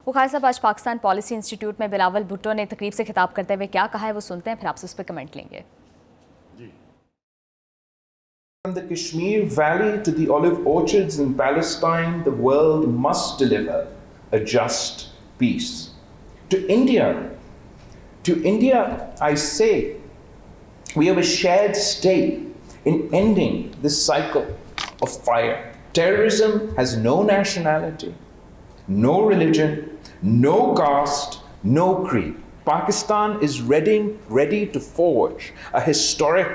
بخاری صاحب آج Pakistan policy institute میں بلاول بھٹو نے تقریب سے خطاب کرتے ہوئے کیا کہا ہے وہ سنتے ہیں، پھر آپ سے اس پہ کمنٹ لیں گے. From the Kashmir Valley to the olive orchards in Palestine, the world must deliver a just peace. To India, I say, we have a shared stake in ending this cycle of fire. Terrorism has no nationality, no religion, no caste, no creed. Pakistan is ready to forge a historic,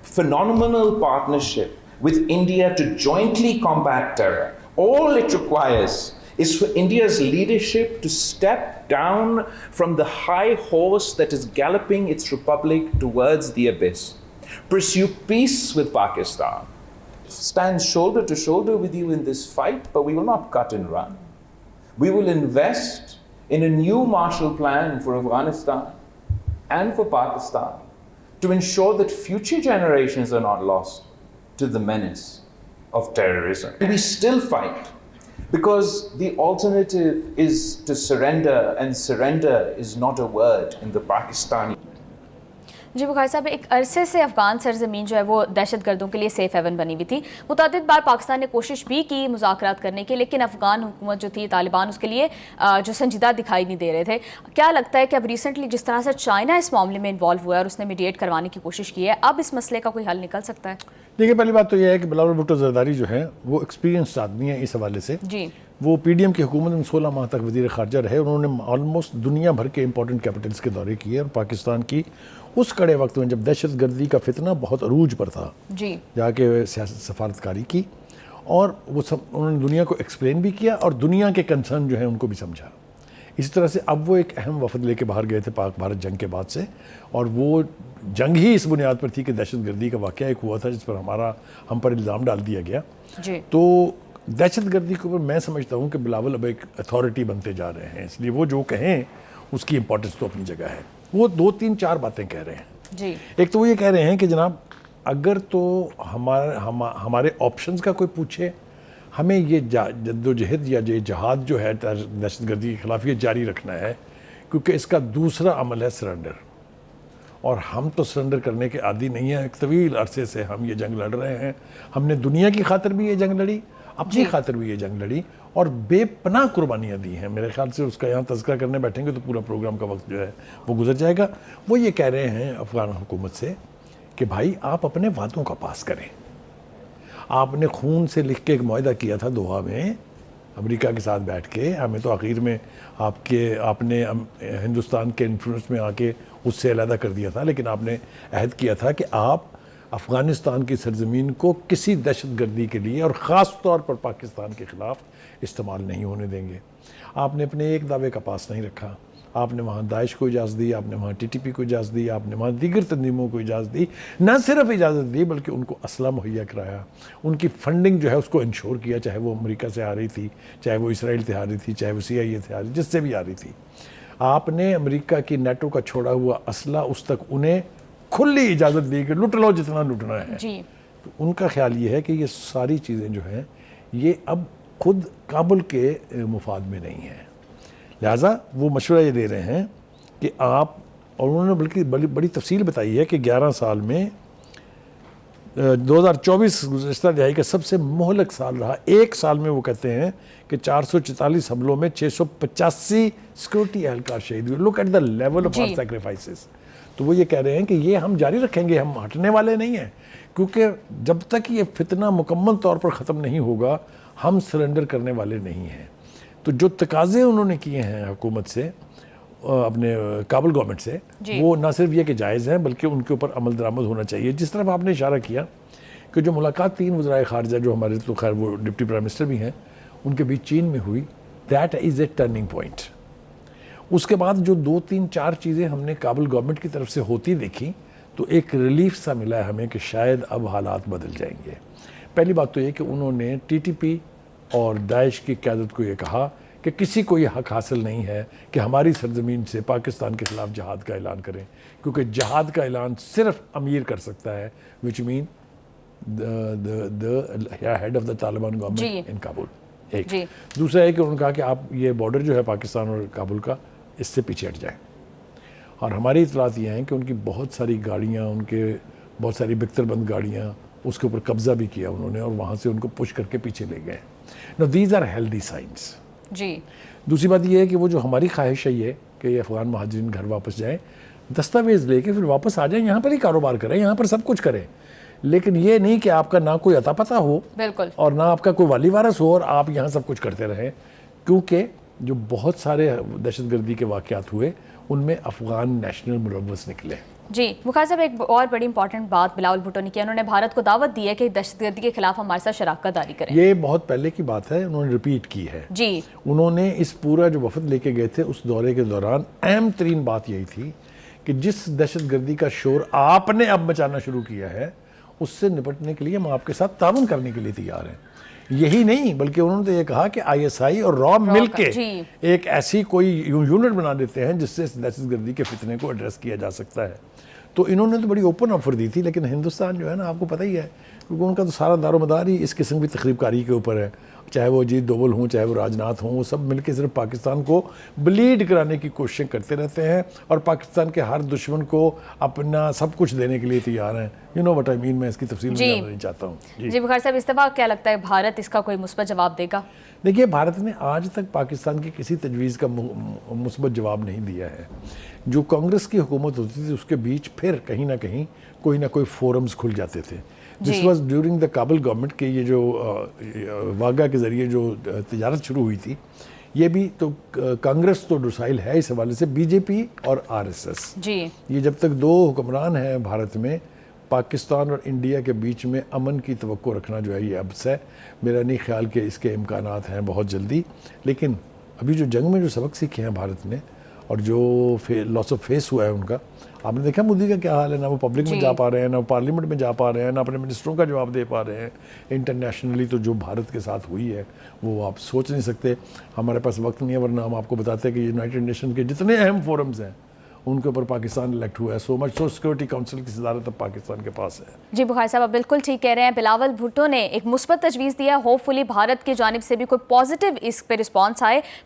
phenomenal partnership with India to jointly combat terror. All it requires is for India's leadership to step down from the high horse that is galloping its republic towards the abyss. Pursue peace with Pakistan. Stand shoulder to shoulder with you in this fight, but we will not cut and run. We will invest in a new Marshall Plan for Afghanistan and for Pakistan to ensure that future generations are not lost to the menace of terrorism. We still fight because the alternative is to surrender, and surrender is not a word in the Pakistani. جی بخاری صاحب، ایک عرصے سے افغان سرزمین جو ہے وہ دہشت گردوں کے لیے سیف ہیون بنی ہوئی تھی. متعدد بار پاکستان نے کوشش بھی کی مذاکرات کرنے کی، لیکن افغان حکومت جو تھی، طالبان، اس کے لیے جو سنجیدہ دکھائی نہیں دے رہے تھے. کیا لگتا ہے کہ اب ریسنٹلی جس طرح سے چائنا اس معاملے میں انوالو ہوا ہے اور اس نے میڈیٹ کروانے کی کوشش کی ہے، اب اس مسئلے کا کوئی حل نکل سکتا ہے؟ دیکھیے، پہلی بات تو یہ ہے کہ بلاول بھٹو زرداری جو ہے وہ ایکسپیرینسڈ آدمی ہے اس حوالے سے. جی، وہ پی ڈی ایم کی حکومت میں 16 ماہ تک وزیر خارجہ رہے. انہوں نے آلموسٹ دنیا بھر کے امپورٹنٹ کیپٹلز کے دورے کیے، اور پاکستان کی اس کڑے وقت میں جب دہشت گردی کا فتنہ بہت عروج پر تھا، جی، جا کے سفارتکاری کی، اور وہ سب انہوں نے دنیا کو ایکسپلین بھی کیا اور دنیا کے کنسرن جو ہیں ان کو بھی سمجھا. اسی طرح سے اب وہ ایک اہم وفد لے کے باہر گئے تھے پاک بھارت جنگ کے بعد سے، اور وہ جنگ ہی اس بنیاد پر تھی کہ دہشت گردی کا واقعہ ایک ہوا تھا جس پر ہم پر الزام ڈال دیا گیا. جی، تو دہشت گردی کے اوپر میں سمجھتا ہوں کہ بلاول اب ایک اتھارٹی بنتے جا رہے ہیں، اس لیے وہ جو کہیں اس کی امپورٹنس تو اپنی جگہ ہے. وہ 2-3-4 باتیں کہہ رہے ہیں. جی، ایک تو وہ یہ کہہ رہے ہیں کہ جناب اگر تو ہمارے آپشنز کا کوئی پوچھے، ہمیں یہ جدوجہد یا یہ جہاد جو ہے دہشت گردی کے خلاف یہ جاری رکھنا ہے، کیونکہ اس کا دوسرا عمل ہے سرنڈر، اور ہم تو سرنڈر کرنے کے عادی نہیں ہیں. ایک طویل عرصے سے ہم یہ جنگ لڑ رہے ہیں. ہم نے دنیا کی خاطر بھی یہ جنگ لڑی، اپنی خاطر بھی یہ جنگ لڑی، اور بے پناہ قربانیاں دی ہیں. میرے خیال سے اس کا یہاں تذکرہ کرنے بیٹھیں گے تو پورا پروگرام کا وقت جو ہے وہ گزر جائے گا. وہ یہ کہہ رہے ہیں افغان حکومت سے کہ بھائی آپ اپنے وعدوں کا پاس کریں. آپ نے خون سے لکھ کے ایک معاہدہ کیا تھا دوحہ میں امریکہ کے ساتھ بیٹھ کے. ہمیں تو آخر میں آپ نے ہندوستان کے انفلوئنس میں آ کے اس سے علیحدہ کر دیا تھا، لیکن آپ نے عہد کیا تھا کہ آپ افغانستان کی سرزمین کو کسی دہشت گردی کے لیے اور خاص طور پر پاکستان کے خلاف استعمال نہیں ہونے دیں گے. آپ نے اپنے ایک دعوے کا پاس نہیں رکھا. آپ نے وہاں داعش کو اجازت دی، آپ نے وہاں ٹی ٹی پی کو اجازت دی، آپ نے وہاں دیگر تنظیموں کو اجازت دی. نہ صرف اجازت دی بلکہ ان کو اسلحہ مہیا کرایا، ان کی فنڈنگ جو ہے اس کو انشور کیا، چاہے وہ امریکہ سے آ رہی تھی، چاہے وہ اسرائیل سے آ رہی تھی، چاہے وہ CIA سے آ رہی تھی، جس سے بھی آ رہی تھی. آپ نے امریکہ کی نیٹو کا چھوڑا ہوا اسلحہ اس تک انہیں کھلی اجازت دی کہ لوٹ لو جتنا لوٹنا ہے. جی، تو ان کا خیال یہ ہے کہ یہ ساری چیزیں جو ہیں یہ اب خود کابل کے مفاد میں نہیں ہیں. لہٰذا وہ مشورہ یہ دے رہے ہیں کہ آپ، اور انہوں نے بلکہ بڑی تفصیل بتائی ہے کہ 11 سال میں 2024 گزشتہ دہائی کا سب سے مہلک سال رہا. ایک سال میں وہ کہتے ہیں کہ 444 حملوں میں 685 سیکورٹی اہلکار شہید ہوئے. Look at the level of our sacrifices. تو وہ یہ کہہ رہے ہیں کہ یہ ہم جاری رکھیں گے، ہم ہٹنے والے نہیں ہیں، کیونکہ جب تک یہ فتنہ مکمل طور پر ختم نہیں ہوگا ہم سرنڈر کرنے والے نہیں ہیں. تو جو تقاضے انہوں نے کیے ہیں حکومت سے، اپنے کابل گورنمنٹ سے، وہ نہ صرف یہ کہ جائز ہیں بلکہ ان کے اوپر عمل درآمد ہونا چاہیے. جس طرح آپ نے اشارہ کیا کہ جو ملاقات 3 وزرائے خارجہ جو ہمارے تو خیر وہ ڈپٹی پرائم منسٹر بھی ہیں ان کے بیچ چین میں ہوئی، that is a turning point. اس کے بعد جو 2-3-4 چیزیں ہم نے کابل گورنمنٹ کی طرف سے ہوتی دیکھی تو ایک ریلیف سا ملا ہے ہمیں کہ شاید اب حالات بدل جائیں گے. پہلی بات تو یہ کہ انہوں نے ٹی ٹی پی اور داعش کی قیادت کو یہ کہا کہ کسی کو یہ حق حاصل نہیں ہے کہ ہماری سرزمین سے پاکستان کے خلاف جہاد کا اعلان کریں، کیونکہ جہاد کا اعلان صرف امیر کر سکتا ہے، which mean the head of the Taliban government in Kabul. ایک جی دوسرا ہے کہ انہوں نے کہا کہ آپ یہ بارڈر جو ہے پاکستان اور کابل کا اس سے پیچھے ہٹ جائیں. اور ہماری اطلاعات یہ ہیں کہ ان کی بہت ساری گاڑیاں، ان کے بہت ساری بکتر بند گاڑیاں، اس کے اوپر قبضہ بھی کیا انہوں نے اور وہاں سے ان کو پش کر کے پیچھے لے گئے. No these are healthy science. جی دوسری بات یہ ہے کہ وہ جو ہماری خواہش ہے یہ کہ یہ افغان مہاجرین گھر واپس جائیں، دستاویز لے کے پھر واپس آ جائیں، یہاں پر ہی کاروبار کریں، یہاں پر سب کچھ کریں. لیکن یہ نہیں کہ آپ کا نہ کوئی عطا پتہ ہو بالکل اور نہ آپ کا کوئی والی وارث ہو اور آپ یہاں سب کچھ کرتے رہیں. کیونکہ جو بہت سارے دہشت گردی کے واقعات ہوئے ان میں افغان نیشنل ملوث نکلے. جی بخار صاحب، ایک اور بڑی امپورٹنٹ بات بلاول بھٹو نے کی، انہوں نے بھارت کو دعوت دی ہے کہ دہشت گردی کے خلاف ہمارے ساتھ شراکت داری کریں. یہ بہت پہلے کی بات ہے، انہوں نے ریپیٹ کی ہے. جی انہوں نے اس پورا جو وفد لے کے گئے تھے اس دورے کے دوران اہم ترین بات یہی تھی کہ جس دہشت گردی کا شور آپ نے اب مچانا شروع کیا ہے اس سے نپٹنے کے لیے ہم آپ کے ساتھ تعاون کرنے کے لیے تیار ہیں. یہی نہیں بلکہ انہوں نے تو یہ کہا کہ آئی ایس آئی اور را مل کے جی ایک ایسی کوئی یونٹ بنا دیتے ہیں جس سے اس دہشت گردی کے فتنے کو ایڈریس کیا جا سکتا ہے. تو انہوں نے تو بڑی اوپن آفر دی تھی، لیکن ہندوستان جو ہے نا آپ کو پتہ ہی ہے کیونکہ ان کا تو سارا دار و مدار ہی اس قسم کی تخریب کاری کے اوپر ہے. چاہے وہ اجیت دوول ہوں، چاہے وہ راجناتھ ہوں، وہ سب مل کے صرف پاکستان کو بلیڈ کرانے کی کوششیں کرتے رہتے ہیں اور پاکستان کے ہر دشمن کو اپنا سب کچھ دینے کے لیے تیار ہیں. یو نو وٹ آئی مین. میں اس کی تفصیل میں جانا نہیں چاہتا ہوں. جی بخار صاحب، اس دفعہ کیا لگتا ہے بھارت اس کا کوئی مثبت جواب دے گا؟ دیکھیے بھارت نے آج تک پاکستان کی کسی تجویز کا مثبت جواب نہیں دیا ہے. جو کانگریس کی حکومت ہوتی تھی اس کے بیچ پھر کہیں نہ کوئی فورمز کھل جاتے تھے. This was during the Kabul government کے یہ جو واگا کے ذریعے جو تجارت شروع ہوئی تھی، یہ بھی تو کانگریس تو ڈوسائل ہے اس حوالے سے، بی جے پی اور آر ایس ایس. جی یہ جب تک دو حکمران ہیں بھارت میں، پاکستان اور انڈیا کے بیچ میں امن کی توقع رکھنا جو ہے یہ عبث ہے. میرا نہیں خیال کہ اس کے امکانات ہیں بہت جلدی. لیکن ابھی جو جنگ میں جو سبق سیکھے ہیں بھارت نے اور جو لاس آف فیس ہوا ہے ان کا، آپ نے دیکھا مودی کا کیا حال ہے. نہ وہ پبلک میں جا پا رہے ہیں، نہ وہ پارلیمنٹ میں جا پا رہے ہیں، نہ اپنے منسٹروں کا جواب دے پا رہے ہیں. انٹرنیشنلی تو جو بھارت کے ساتھ ہوئی ہے وہ آپ سوچ نہیں سکتے. ہمارے پاس وقت نہیں ہے ورنہ ہم آپ کو بتاتے ہیں کہ یونائٹڈ نیشن کے جتنے اہم فورمز ہیں ان کے اوپر پاکستان الیکٹ ہوا ہے. سو مچ سو سیکورٹی کونسل کی صدارت اب پاکستان کے پاس ہے. جی بخار صاحب، آپ بالکل ٹھیک کہہ رہے ہیں. بلاول بھٹو نے ایک مثبت تجویز دیا، ہوپ فلی بھارت کی جانب سے بھی کوئی پازیٹیو اس پہ رسپانس آئے.